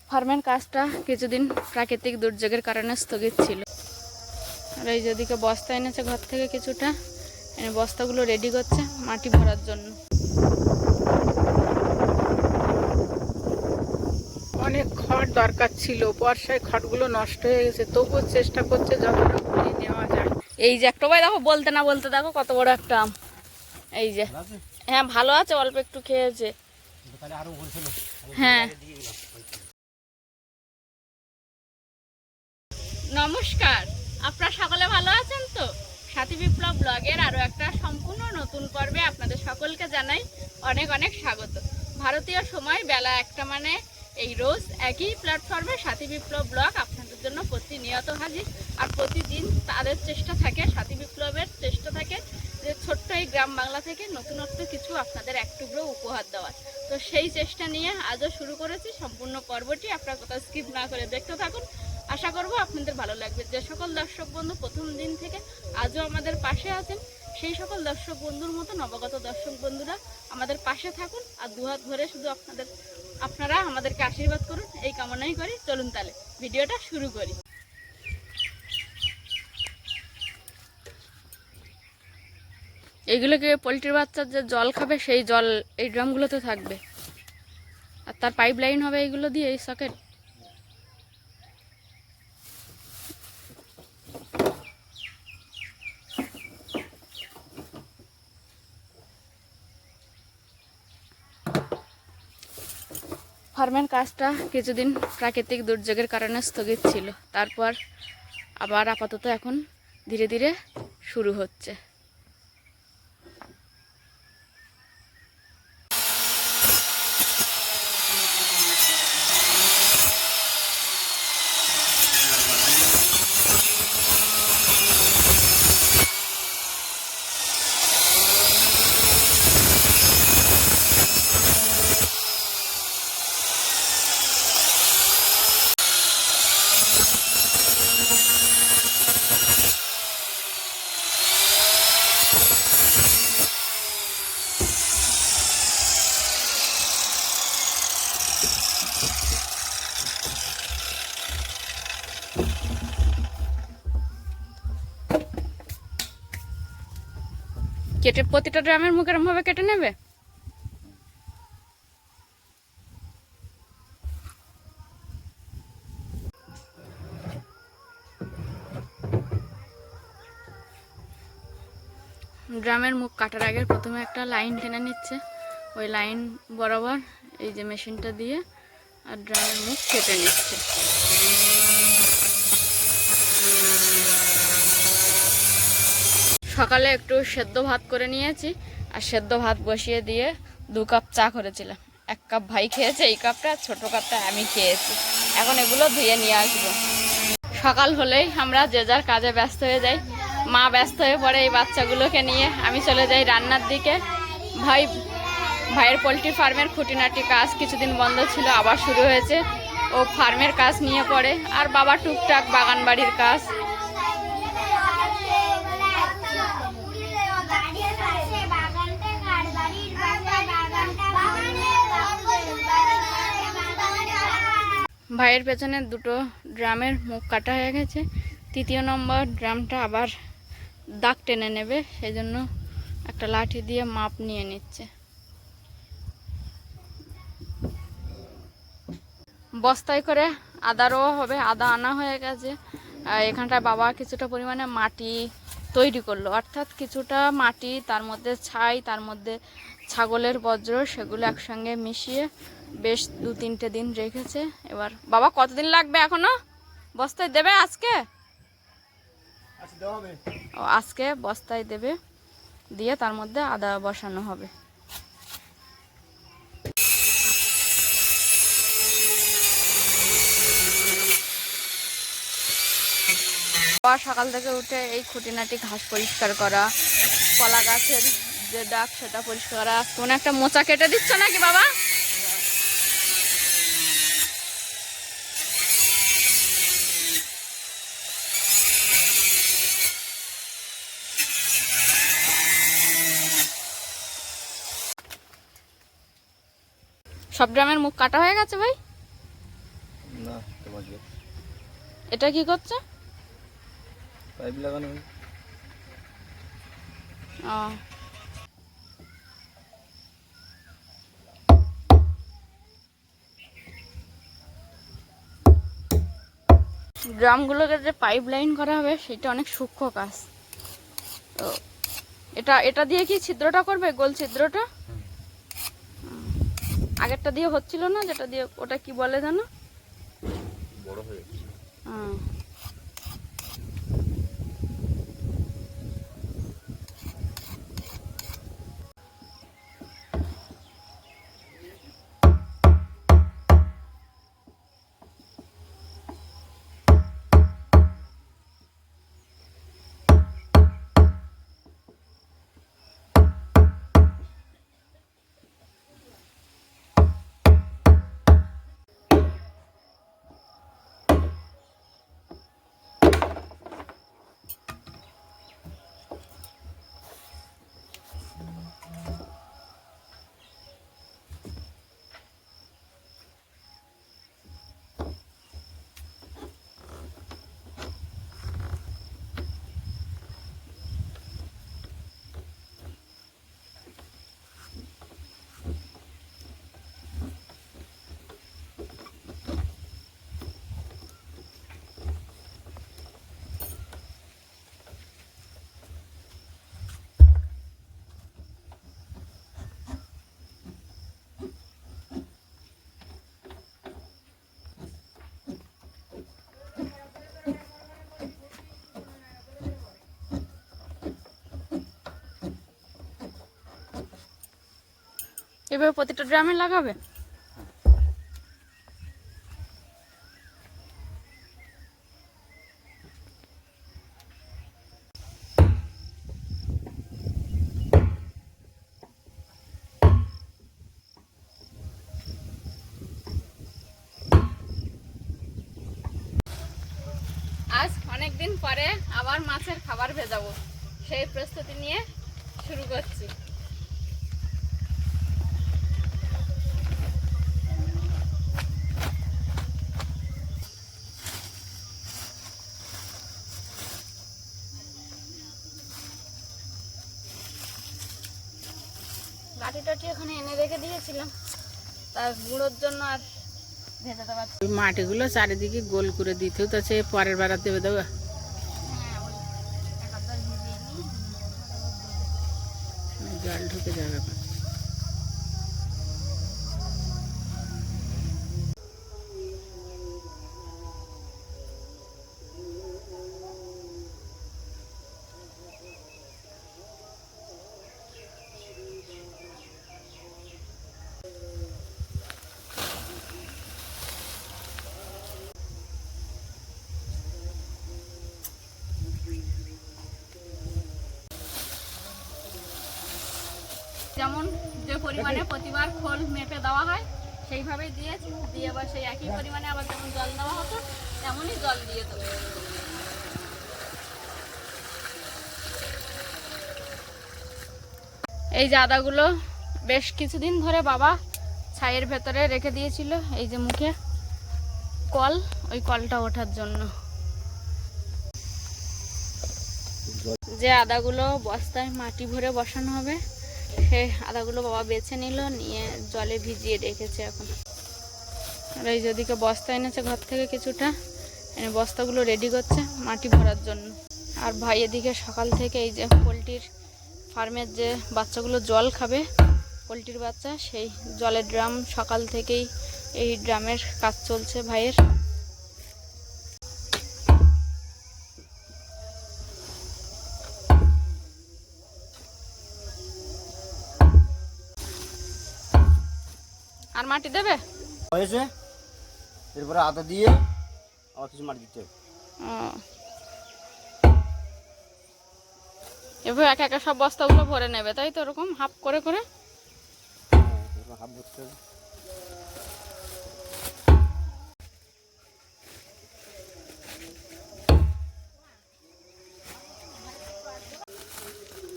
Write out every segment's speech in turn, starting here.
ফার্মের কাজটা কিছুদিন প্রাকৃতিক দুর্যোগের কারণে স্থগিত ছিল। আর এই যেদিকে বস্তা এনেছে ঘর থেকে কিছুটা, এনে বস্তাগুলো রেডি করছে মাটি ভরার জন্য। অনেক খড় দরকার ছিল, বর্ষায় খড়গুলো নষ্ট হয়ে গেছে, তবুও চেষ্টা করছে যতটা করে নেওয়া যায়। এই যে একটা ভাই দেখো, বলতে না বলতে দেখো কত বড় একটা আম। এই যে হ্যাঁ ভালো আছে, অল্প একটু খেয়েছে। হ্যাঁ নমস্কার, আপনারা সকলে ভালো আছেন তো? সাথী বিপ্লব ব্লগের আরো একটা সম্পূর্ণ নতুন পর্বে আপনাদের সকলকে জানাই অনেক অনেক স্বাগত। ভারতীয় সময় বেলা 1টা মানে এই রোজ একই প্ল্যাটফর্মে সাথী বিপ্লব ব্লগ আপনাদের জন্য প্রতিনিয়ত হাজির। আর প্রতিদিন তাদের চেষ্টা থাকে, সাথী বিপ্লবের চেষ্টা থাকে যে ছোট্ট এই গ্রাম বাংলা থেকে নতুনত্ব কিছু আপনাদের এক টুকরো উপহার দেওয়ার। তো সেই চেষ্টা নিয়ে আজও শুরু করেছি। সম্পূর্ণ পর্বটি আপনারা কোথাও স্কিপ না করে দেখতে থাকুন, আশা করব আপনাদের ভালো লাগবে। যে সকল দর্শক বন্ধু প্রথম দিন থেকে আজও আমাদের পাশে আছেন, সেই সকল দর্শক বন্ধুর মতো নবাগত দর্শক বন্ধুরা আমাদের পাশে থাকুন আর দুহাত ভরে শুধু আপনারা আমাদেরকে আশীর্বাদ করুন, এই কামনাই করি। চলুন তাহলে ভিডিওটা শুরু করি। এইগুলোকে পোলট্রির বাচ্চার যে জল খাবে সেই জল এই ড্রামগুলোতে থাকবে, আর তার পাইপ লাইন হবে এইগুলো দিয়ে, এই সকেট। ফার্মের কাজটা কিছুদিন প্রাকৃতিক দুর্যোগের কারণে স্থগিত ছিল, তারপর আবার আপাতত এখন ধীরে ধীরে শুরু হচ্ছে। কেটে প্রতিটা ড্রামের মুখ এরকম ভাবে কেটে নেবে। ড্রামের মুখ কাটার আগে প্রথমে একটা লাইন টেনে নিচ্ছে, ওই লাইন বরাবর এই যে মেশিনটা দিয়ে আর ড্রামের মুখ কেটে নিচ্ছে। সকালে একটু সেদ্ধ ভাত করে নিয়েছি, আর সেদ্ধ ভাত বসিয়ে দিয়ে 2 কাপ চা করেছিলাম। 1 কাপ ভাই খেয়েছে, এই কাপটা, ছোট কাপটা আমি খেয়েছি। এখন এগুলো ধুয়ে নিয়ে আসবো। সকাল হলেই আমরা যে যার কাজে ব্যস্ত হয়ে যাই। মা ব্যস্ত হয়ে পড়ে এই বাচ্চাগুলোকে নিয়ে, আমি চলে যাই রান্নার দিকে। ভাইয়ের পোলট্রি ফার্মের খুঁটিনাটি কাজ কিছুদিন বন্ধ ছিল, আবার শুরু হয়েছে। ও ফার্মের কাজ নিয়ে পড়ে, আর বাবা টুকটাক বাগান বাড়ির কাজ। ভাইয়ের পেছনে 2টো ড্রামের মুখ কাটা হয়ে গেছে, 3য় নম্বর ড্রামটা আবার দাগ টেনে নেবে, সেই জন্য একটা লাঠি দিয়ে মাপ নিয়ে নিচ্ছে। বস্তায় করে আদারও হবে, আদা আনা হয়ে গেছে। এখানটায় বাবা কিছুটা পরিমাণে মাটি তৈরি করলো, অর্থাৎ কিছুটা মাটি, তার মধ্যে ছাই, তার মধ্যে ছাগলের বজ্র, সেগুলো একসঙ্গে মিশিয়ে বেশ 2-3টে দিন রেখেছে। এবার বাবা কতদিন লাগবে এখনো বস্তায় দেবে? আজকে আজকে বস্তায় দেবে, দিয়ে তার মধ্যে আদা বসানো হবে। সকাল থেকে উঠে এই খুঁটিনাটি ঘাস পরিষ্কার করা, কলা গাছের যে ডাক সেটা পরিষ্কার করা। কোন একটা মোচা কেটে দিচ্ছ নাকি বাবা? সব ড্রামের মুখ কাটা হয়ে গেছে ভাই। আজকে এটা কি করছে? পাইপ লাগানো। ও, ড্রামগুলোকে যে পাইপ লাইন করা হবে সেটা অনেক সূক্ষ্ম কাজ। তো এটা এটা দিয়ে কি ছিদ্রটা করবে, গোল ছিদ্রটা? আগেরটা দিয়ে হচ্ছিল না, যেটা দিয়ে, ওটা কি বলে জানো? বড় হয়ে যাচ্ছে। হুম। এবার প্রতিটা ড্রামে লাগাবে? আজ অনেকদিন পরে আবার মাছের খাবার ভেজাবো, সেই প্রস্তুতি নিয়ে শুরু করছি। লাঠি টাঠি ওখানে এনে রেখে দিয়েছিলাম, তার গুঁড়োর জন্য আর ভেজাতে পারছি। ওই মাটিগুলো চারিদিকে গোল করে দিতেও তো সে পরের বেড়া দেবে দেবো। হ্যাঁ, ওই এক আধবার ভিজিয়ে নিই। জল ঢুকে যাবে এখন। যেমন যে পরিমাণে প্রতিবার খোল মেপে দেওয়া হয় সেইভাবেই দিয়েছি, দিয়ে আবার সেই একই পরিমাণে আবার যেমন জল দেওয়া হতো তেমনই জল দিয়ে দেবো। এই যে আদাগুলো বেশ কিছুদিন ধরে বাবা ছাইয়ের ভেতরে রেখে দিয়েছিল, এই যে মুখে কল, ওই কলটা ওঠার জন্য। যে আদাগুলো বস্তায় মাটি ভরে বসানো হবে সেই আদাগুলো বাবা বেছে নিল, নিয়ে জলে ভিজিয়ে রেখেছে এখন। আর এই যেদিকে বস্তা এনেছে ঘর থেকে কিছুটা, এনে বস্তাগুলো রেডি করছে মাটি ভরার জন্য। আর ভাই এদিকে সকাল থেকে এই যে পোলট্রির ফার্মের যে বাচ্চাগুলো জল খাবে, পোলট্রির বাচ্চা, সেই জলের ড্রাম সকাল থেকেই এই ড্রামের কাজ চলছে ভাইয়ের। আর মাটি দেবে হয়েছে, এরপরে আদা দিয়ে আবার কিছু মাটি দিতে হবে। এভাবে একা একা সব বস্তাগুলো ভরে নেবে, তাই তো? ওরকম হাফ করে করে হাফ ভরতে হবে।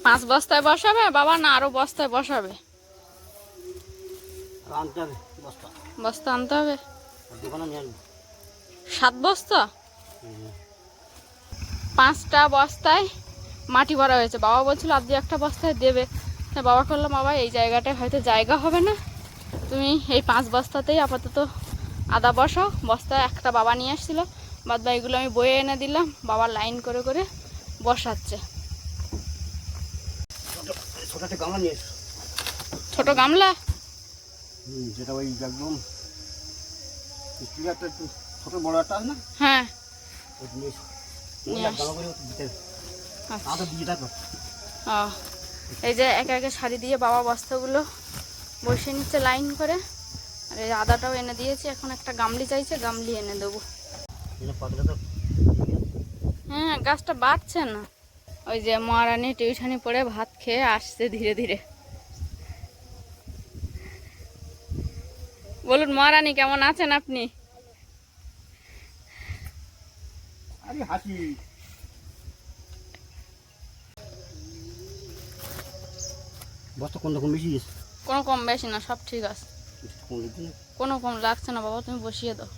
5 বস্তায় বসাবে বাবা, না আরো বস্তায় বসাবে? আনতে হবে বস্তা, বস্তা আনতে হবে। দোকানে নিয়ে আসবো। 7 বস্তা? 5টা বস্তায় মাটি ভরা হয়েছে। বাবা বলছিল আজ একটা বস্তায় দেবে, তা বাবা করলাম বাবা এই জায়গাটায় হয়তো জায়গা হবে না, তুমি এই 5 বস্তাতেই আপাতত আদা বসাও। বস্তা একটা বাবা নিয়ে আসছিল, বাদ বাকিগুলো আমি বয়ে এনে দিলাম। বাবা লাইন করে করে বসাচ্ছে। ছোট একটা গামলা নিয়ে এসো। ছোট গামলা? যেটা ওই একদম একটা একটু ছোট বড় একটা আছে না? হ্যাঁ ওটা নিয়ে এসো। নিয়ে আসি। গামলা করে দিতে আচ্ছা। আদা দিয়ে থাকো। এই যে একে একে সারি দিয়ে বাবা বস্তাগুলো বসিয়ে নিচ্ছে লাইন করে। আর এই আদাটাও এনে দিয়েছি, এখন একটা গামলি চাইছে, গামলি এনে দেবো। পাতলা তো হ্যাঁ গাছটা বাড়ছে না। ওই যে মহারানী টিউশনি পড়ে ভাত খেয়ে আসছে ধীরে ধীরে। বলুন মহারানী কেমন আছেন আপনি? আরে হাসি। বস্তা কোন রকম বেশি গেছে? কোনো কম বেশি না, সব ঠিক আছে। কম দিতে কোনো কম লাগছে না বাবা, তুমি বসিয়ে দাও।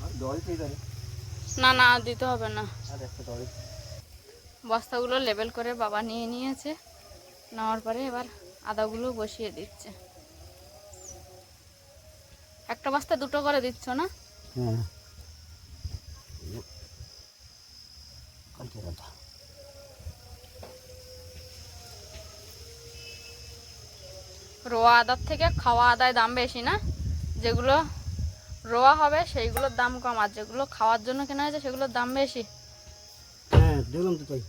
আর দড়ি পেয়ে যাবে। না না দিতে হবে না। আর একটা দড়ি। বস্তাগুলো লেবেল করে বাবা নিয়ে নিয়েছে, নেওয়ার পরে এবার আদাগুলো বসিয়ে দিচ্ছে। একটা বস্তা 2টো করে দিচ্ছ না? হ্যাঁ কালকে রাতে রোয়া আদার থেকে খাওয়া আদায় দাম বেশি না? যেগুলো রোয়া হবে সেইগুলোর দাম কম, আর যেগুলো খাওয়ার জন্য কেনা হয়েছে সেগুলোর দাম বেশি। হ্যাঁ দেখলাম তো তাই।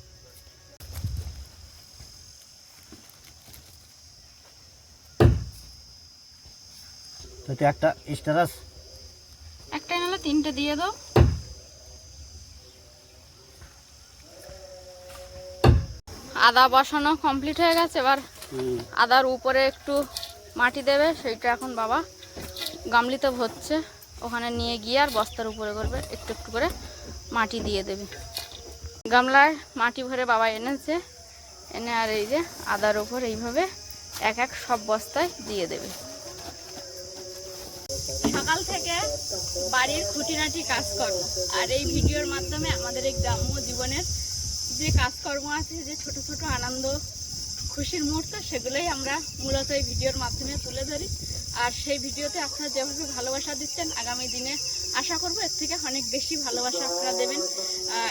তাতে একটা স্ট্যাটাস একটাই নাহলে 3টে দিয়ে দাও। আদা বসানো কমপ্লিট হয়ে গেছে, এবার আদার উপরে একটু মাটি দেবে, সেইটা এখন বাবা গামলিতে ভরছে। ওখানে নিয়ে গিয়ে আর বস্তার উপরে করবে, একটু একটু করে মাটি দিয়ে দেবে। গামলায় মাটি ভরে বাবা এনেছে, এনে আর এই যে আদার উপর এইভাবে এক এক সব বস্তায় দিয়ে দেবে। সকাল থেকে বাড়ির খুঁটিনাটি কাজকর্ম আর এই ভিডিওর মাধ্যমে আমাদের এই গ্রাম্য জীবনের যে কাজকর্ম আছে, যে ছোট ছোট আনন্দ খুশির মুহূর্ত, সেগুলোই আমরা মূলত এই ভিডিওর মাধ্যমে তুলে ধরি। আর সেই ভিডিওতে আপনারা যেভাবে ভালোবাসা দিচ্ছেন, আগামী দিনে আশা করব এর থেকে অনেক বেশি ভালোবাসা আপনারা দেবেন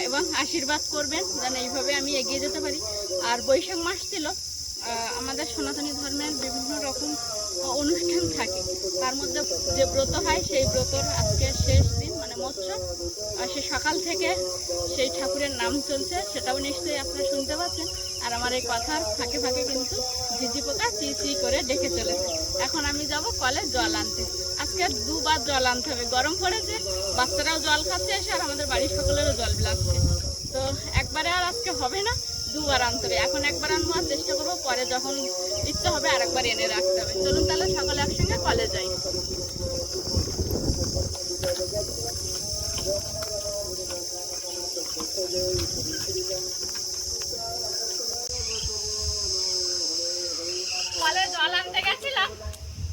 এবং আশীর্বাদ করবেন, যেন এইভাবে আমি এগিয়ে যেতে পারি। আর বৈশাখ মাস ছিল, আমাদের সনাতনী ধর্মের বিভিন্ন রকম অনুষ্ঠান থাকে, তার মধ্যে যে ব্রত হয় সেই ব্রতর আজকে শেষ দিন, মানে মৎস্য। সে সকাল থেকে সেই ঠাকুরের নাম চলছে, সেটাও নিশ্চয়ই আপনারা শুনতে পাচ্ছেন। আর আমার এই কথার ফাঁকে ফাঁকে কিন্তু ঝিঝি পোকা চি চি করে ডেকে চলেছে। এখন আমি যাব কলে জল আনতে। আজকে 2বার জল আনতে হবে, গরম পড়েছে, বাচ্চারাও জল খাচ্ছে এসে, আর আমাদের বাড়ির সকলেরও জল লাগছে। তো একবারে আর আজকে হবে না, 2বার আনতে হবে। এখন একবার আনবো, আর চেষ্টা করবো পরে যখন ইচ্ছা হবে আরেকবার এনে রাখতে হবে। চলুন তাহলে সকালে একসঙ্গে কলে যাই। কলে জল আনতে গেছিলাম,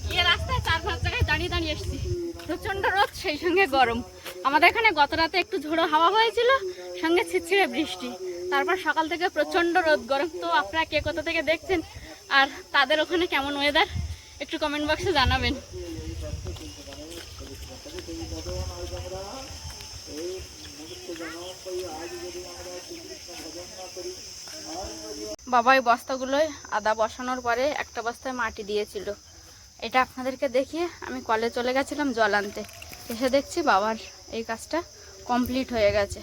গিয়ে রাস্তায় 4-5 জায়গায় দাঁড়িয়ে দাঁড়িয়ে এসেছি। প্রচন্ড রোদ, সেই সঙ্গে গরম। আমাদের এখানে গত রাতে একটু ঝোড়ো হাওয়া হয়েছিল, সঙ্গে ছিটছিড়ে বৃষ্টি। তারপর সকাল থেকে প্রচন্ড রোদ গরম। তো আপনারা কে কোথা থেকে দেখছেন আর তাদের ওখানে কেমন ওয়েদার একটু কমেন্ট বক্সে জানাবেন। বাবা এই বস্তাগুলোয় আদা বসানোর পরে একটা বস্তায় মাটি দিয়েছিল। এটা আপনাদেরকে দেখিয়ে আমি কলে চলে গেছিলাম জল আনতে। এসে দেখছি বাবার এই কাজটা কমপ্লিট হয়ে গেছে।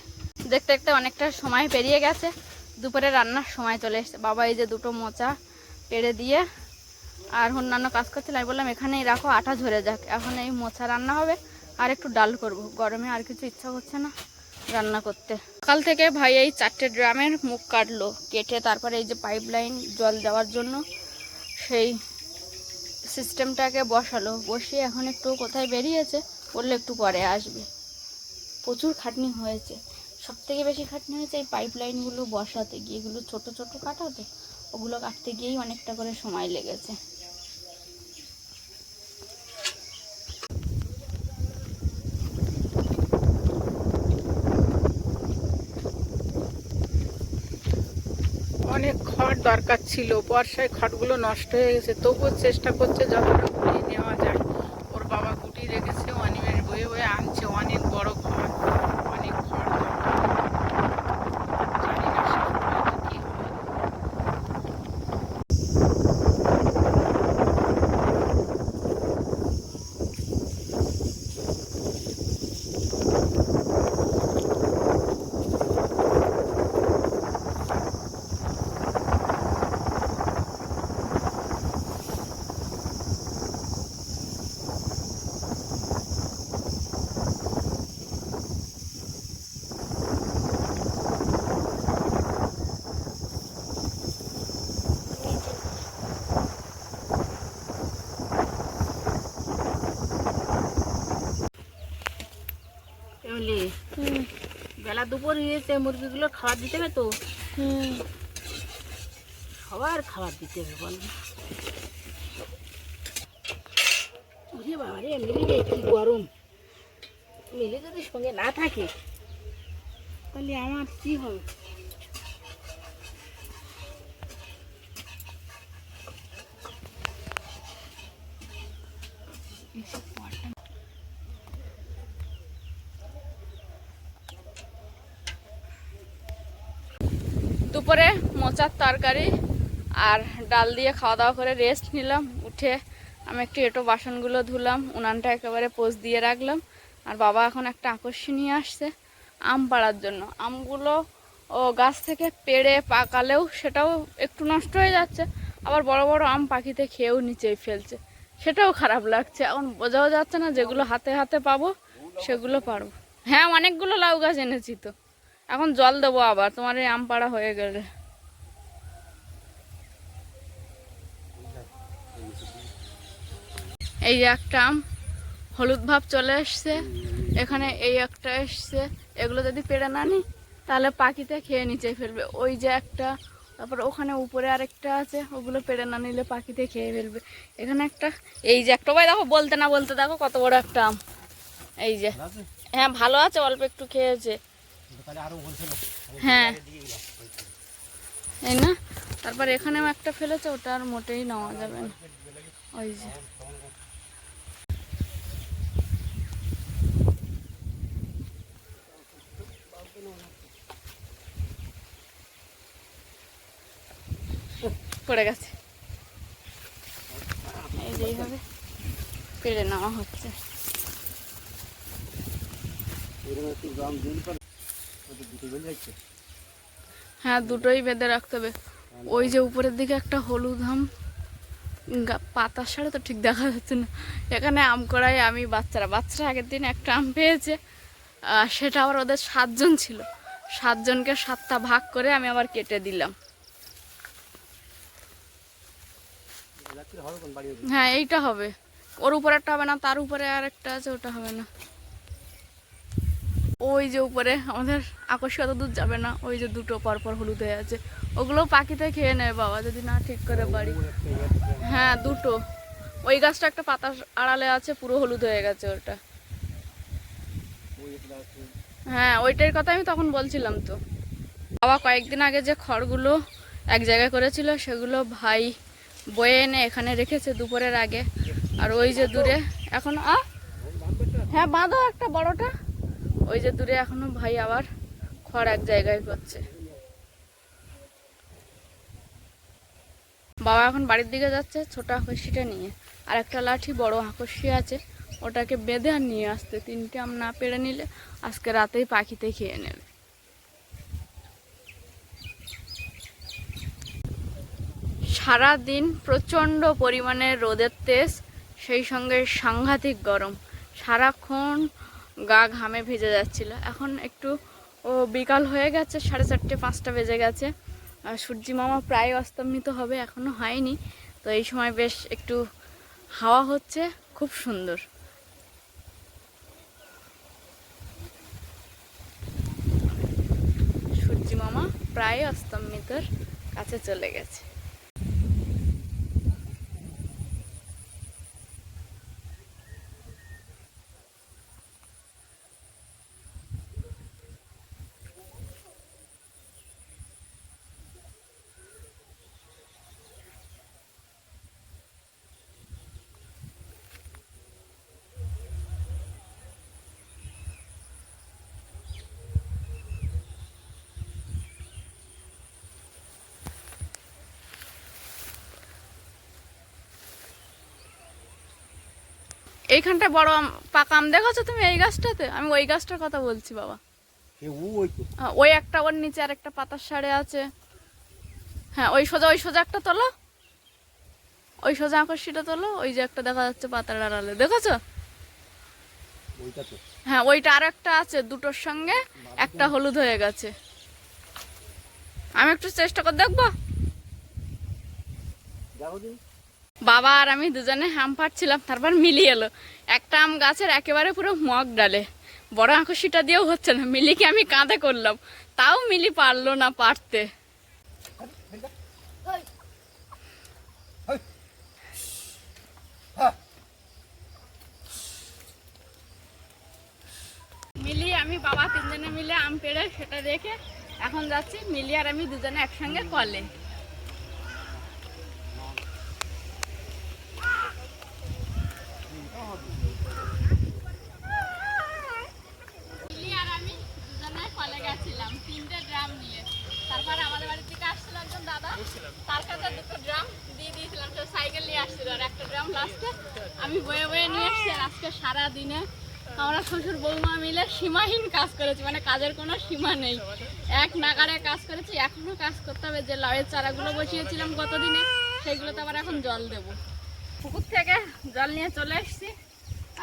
দেখতে দেখতে অনেকটা সময় পেরিয়ে গেছে, দুপুরে রান্নার সময় চলে এসেছে। বাবা এই যে 2টো মোচা পেড়ে দিয়ে আর অন্যান্য কাজ করছিল, আমি বললাম এখানেই রাখো, আটা ঝরে যাক। এখন এই মোচা রান্না হবে আর একটু ডাল করব, গরমে আর কিছু ইচ্ছা করছে না রান্না করতে। সকাল থেকে ভাই এই 4টে ড্রামের মুখ কাটলো, কেটে তারপরে এই যে পাইপ লাইন জল দেওয়ার জন্য সেই সিস্টেমটাকে বসালো। বসিয়ে এখন একটু কোথায় বেরিয়েছে, বললে একটু পরে আসবে। প্রচুর খাটনি হয়েছে, সব থেকে বেশি খাটনি হয়েছে এই পাইপ লাইনগুলো বসাতে গিয়ে। এগুলো ছোট ছোট কাটাতে, ওগুলো কাটতে গিয়েই অনেকটা করে সময় লেগেছে। খড় দরকার ছিল, বর্ষায় খড়গুলো নষ্ট হয়ে গেছে, তবুও চেষ্টা করছে যতটা কুড়িয়ে নেওয়া যায়। ওর বাবা গুটি রেখেছে, অনিমের বয়ে বয়ে আনছে, অনেক বড় খড়, অনেক খড় দরকার। জানি না শেষ পর্যন্ত কি হবে। বেলা দুপুর হয়েছে, মুরগিগুলো খাবার দিতে হবে তো। সবার খাবার দিতে হবে বল। বাবা রে, মিলি রে, কি গরম। মিলি যদি সঙ্গে না থাকে তাহলে আমার কি হবে। দুপুরে মোচার তরকারি আর ডাল দিয়ে খাওয়া দাওয়া করে রেস্ট নিলাম। উঠে আমি একটু এঁটো বাসনগুলো ধুলাম, উনানটা একেবারে পোষ দিয়ে রাখলাম। আর বাবা এখন একটা আকর্ষণ নিয়ে আসছে আম পাড়ার জন্য। আমগুলো ও গাছ থেকে পেড়ে পাকালেও সেটাও একটু নষ্ট হয়ে যাচ্ছে, আবার বড় বড় আম পাখিতে খেয়েও নিচেই ফেলছে, সেটাও খারাপ লাগছে। এখন বোঝাও যাচ্ছে না, যেগুলো হাতে হাতে পাবো সেগুলো পারবো। হ্যাঁ, অনেকগুলো লাউ গাছ এনেছি তো, এখন জল দেবো আবার তোমার এই আম পাড়া হয়ে গেলে। এই যে একটা আম হলুদ ভাব চলে এসছে, এখানে এই একটা এসছে। এগুলো যদি পেড়ে না নিই তাহলে পাখিতে খেয়ে নিচে ফেলবে। ওই যে একটা, তারপর ওখানে উপরে আরেকটা আছে, ওগুলো পেড়ে না নিলে পাখিতে খেয়ে ফেলবে। এখানে একটা, এই যে একটা, ভাই দেখো বলতে না বলতে দেখো কত বড় একটা আম। এই যে, হ্যাঁ ভালো আছে, অল্প একটু খেয়েছে। হ্যাঁ এই না, তারপর এখানেও একটা ফেলেছে, ওটা আর মোটেই নেওয়া যাবে না। ওই যে পড়ে গেছে, এই যে এইভাবে পেড়ে নেওয়া হচ্ছে। হ্যাঁ, দুটোই বেঁধে রাখতে হবে। ওই যে উপরের দিকে একটা হলুদ আম, পাতার সাথে তো ঠিক দেখা যাচ্ছে না। এখানে আম করাই আমি বাচ্চারা আগের দিন একটা আম পেয়েছে, সেটা আবার ওদের 7 জন ছিল, 7 জনকে 7টা ভাগ করে আমি আবার কেটে দিলাম। হ্যাঁ এইটা হবে, ওর উপরে একটা হবে না, তার উপরে আর একটা আছে, ওটা হবে না। ওই যে উপরে আমাদের আকর্ষণ অত দূর যাবে না, ওই যে দুটো পরপর হলুদ হয়ে আছে, ওগুলো পাখিতে খেয়ে নেবে বাবা যদি না ঠিক করে বাড়ি। হ্যাঁ দুটো, ওই গাছটা একটা পাতা আড়ালে আছে, পুরো হলুদ হয়ে গেছে ওটা। হ্যাঁ ওইটার কথা আমি তখন বলছিলাম তো। বাবা কয়েকদিন আগে যে খড়গুলো এক জায়গায় করেছিল সেগুলো ভাই বয়ে এনে এখানে রেখেছে দুপুরের আগে। আর ওই যে দূরে এখন হ্যাঁ বাঁধো একটা বড়টা, ওই যে দূরে এখনো ভাই আবার খড় এক জায়গায় করছে। বাবা এখন বাড়ির দিকে যাচ্ছে ছোট আকর্ষিটা নিয়ে, আর একটা লাঠি বড় আকর্ষি আছে, ওটাকে বেঁধে আর নিয়ে আসতে। 3টে আম না পেড়ে নিলে আজকে রাতেই পাখিতে খেয়ে নেবে। সারা দিন প্রচণ্ড পরিমাণে রোদের তেজ, সেই সঙ্গে সাংঘাতিক গরম, সারাক্ষণ গা ঘামে ভেজে যাচ্ছিল। এখন একটু বিকাল হয়ে গেছে, 4:30 5টা বেজে গেছে, সূর্যি মামা প্রায় অস্তমিত হবে, এখনো হয়নি। তো এই সময় বেশ একটু হাওয়া হচ্ছে, খুব সুন্দর। সূর্যি মামা প্রায় অস্তমিতর কাছে চলে গেছে। এইখানটা বড় পাকা আম দেখেছো তুমি এই গাছটাতে? আমি ওই গাছটার কথা বলছি বাবা। ওই তো ওই একটা, ওর নিচে আর একটা পাতার সারে আছে। হ্যাঁ ওই সোজা একটা তোলো, ওই সোজা আকর্ষিটা তোলো, ওই যে একটা দেখা যাচ্ছে পাতার আড়ালে, দেখেছো? ওইটা তো হ্যাঁ ওইটা আর একটা আছে, দুটোর সঙ্গে একটা হলুদ হয়ে গেছে। আমি একটু চেষ্টা করে দেখবো। দেখো দিন। বাবা আর আমি দুজনে আম পাড়ছিলাম, তারপর মিলি এলো। একটা আম গাছের একেবারে পুরো মগ ডালে, বড় আকর্ষিটা দিয়েও হচ্ছে না। মিলিকে আমি কাঁধে করলাম, তাও মিলি পারলো না পারতে। মিলি আমি বাবা তিনজনে মিলে আম পেড়ে সেটা রেখে এখন যাচ্ছি মিলি আর আমি দুজনে একসঙ্গে কলে। মিলি আর আমি দুজনে কলে গেছিলাম 3টে ড্রাম নিয়ে। তারপর আমাদের বাড়ি থেকে আসছিল একজন দাদা, তার কাছে 2টো ড্রাম দিয়ে দিয়েছিলাম। তো সাইকেল নিয়ে আসছিল আর একটা ড্রাম লাস্টে আমি বয়ে বয়ে নিয়ে এসছি। আর আজকে সারাদিনে আমরা শ্বশুর বৌমা মিলে সীমাহীন কাজ করেছি, মানে কাজের কোনো সীমা নেই, এক নাগারে কাজ করেছি। এখনো কাজ করতে হবে। যে লাউয়ের চারাগুলো বসিয়েছিলাম গতদিনে, সেইগুলোতে আবার এখন জল দেব। পুকুর থেকে জল নিয়ে চলে এসেছি,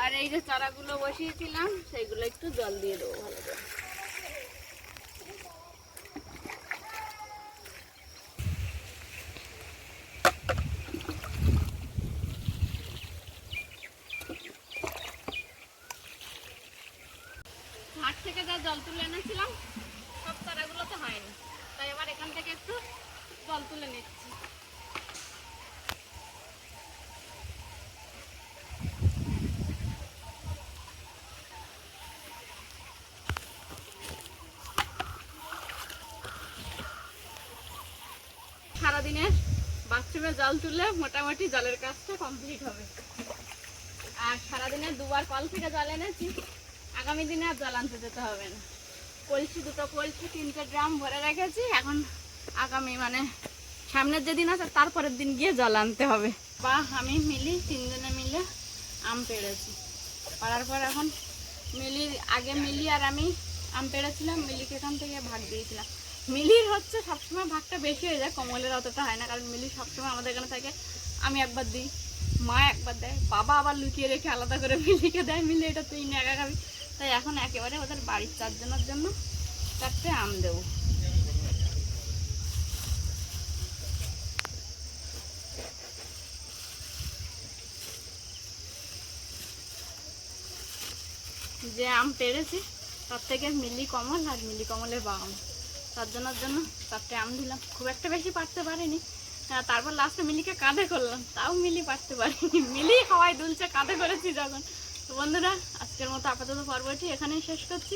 আর এই যে চারাগুলো বসিয়েছিলাম সেইগুলো একটু জল দিয়ে দেবো ভালো করে। ঘাট থেকে যা জল তুলে এনেছিলাম সব চারাগুলো তো হয়নি, তাই এবার এখান থেকে একটু জল তুলে নিচ্ছি। সারাদিনে বাথরুমে জল তুললে মোটামুটি জলের কাজটা কমপ্লিট হবে। আর সারাদিনে 2বার কল থেকে জল এনেছি, আগামী দিনে আর জল আনতে যেতে হবে না। কলসি 2টো কলসি 3টে ড্রাম ভরে রেখেছি। এখন আগামী মানে সামনের যেদিন আছে তারপরের দিন গিয়ে জল আনতে হবে। বা আমি মিলি 3জনে মিলে আম পেড়েছি। পাড়ার পর এখন আগে মিলি আর আমি আম পেড়েছিলাম, মিলিকে এখান থেকে ভাগ দিয়েছিলাম। মিলির হচ্ছে সবসময় ভাগটা বেশি হয়ে যায়, কমলের অতটা হয় না, কারণ মিলি সবসময় আমাদের এখানে থাকে। আমি একবার দিই, মা একবার দেয়, বাবা আবার লুকিয়ে রেখে আলাদা করে মিলিকে দেয়। মিলি এটা তুই নিয়ে একা খাবি। তাই এখন একেবারে ওদের বাড়ির 4 জনের জন্য 4টে আম দেবো। যে আম পেড়েছি তার থেকে মিলি কমল আর মিলি কমলের বাবা 4 জনের জন্য 4টে আম দিলাম। খুব একটা বেশি পারতে পারিনি, তারপর লাস্টে মিলিকে কাঁধে করলাম, তাও মিলি পারতে পারিনি। মিলি হাওয়ায় দুলছে কাঁধে করেছি যখন। তো বন্ধুরা আজকের মতো আপাতত পর্বটি এখানেই শেষ করছি।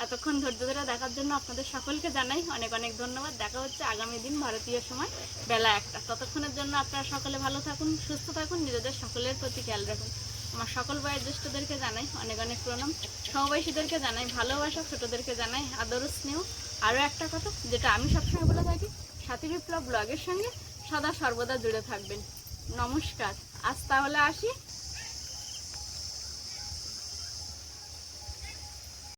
এতক্ষণ ধৈর্য ধরে দেখার জন্য আপনাদের সকলকে জানাই অনেক অনেক ধন্যবাদ। দেখা হচ্ছে আগামী দিন ভারতীয় সময় বেলা 1টা। ততক্ষণের জন্য আপনারা সকলে ভালো থাকুন, সুস্থ থাকুন, নিজেদের সকলের প্রতি খেয়াল রাখুন। আমার সকল বয়োজ্যেষ্ঠদেরকে জানাই অনেক অনেক প্রণাম, সমবয়সীদেরকে জানাই ভালোবাসা, ছোটদেরকে জানাই আদর স্নেহ। আরও একটা কথা যেটা আমি সবসময় বলে থাকি, সাথী বিপ্লব ব্লগের সঙ্গে সদা সর্বদা জুড়ে থাকবেন। নমস্কার, আজ তাহলে আসি।